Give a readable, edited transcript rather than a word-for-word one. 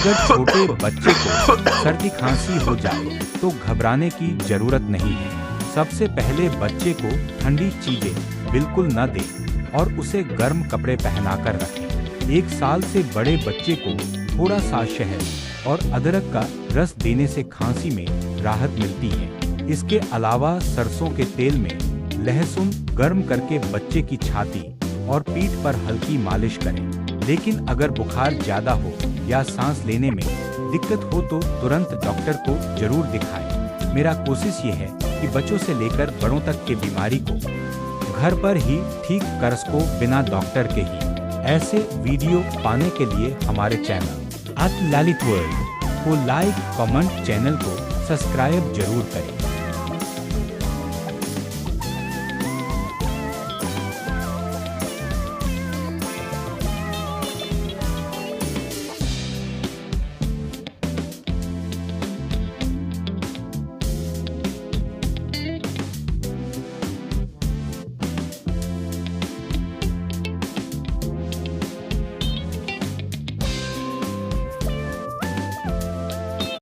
अगर छोटे बच्चे को सर्दी खांसी हो जाए तो घबराने की जरूरत नहीं है। सबसे पहले बच्चे को ठंडी चीजें बिल्कुल न दें और उसे गर्म कपड़े पहनाकर रखें। 1 साल से बड़े बच्चे को थोड़ा सा शहद और अदरक का रस देने से खांसी में राहत मिलती है। इसके अलावा सरसों के तेल में लहसुन गर्म करके बच्चे की छाती और पीठ पर हल्की मालिश करें। लेकिन अगर बुखार ज्यादा हो या सांस लेने में दिक्कत हो तो तुरंत डॉक्टर को जरूर दिखाएं। मेरा कोशिश ये है कि बच्चों से लेकर बड़ों तक की बीमारी को घर पर ही ठीक कर सको बिना डॉक्टर के ही। ऐसे वीडियो पाने के लिए हमारे चैनल ललित वर्ल्ड को लाइक, कमेंट, चैनल को सब्सक्राइब जरूर करें।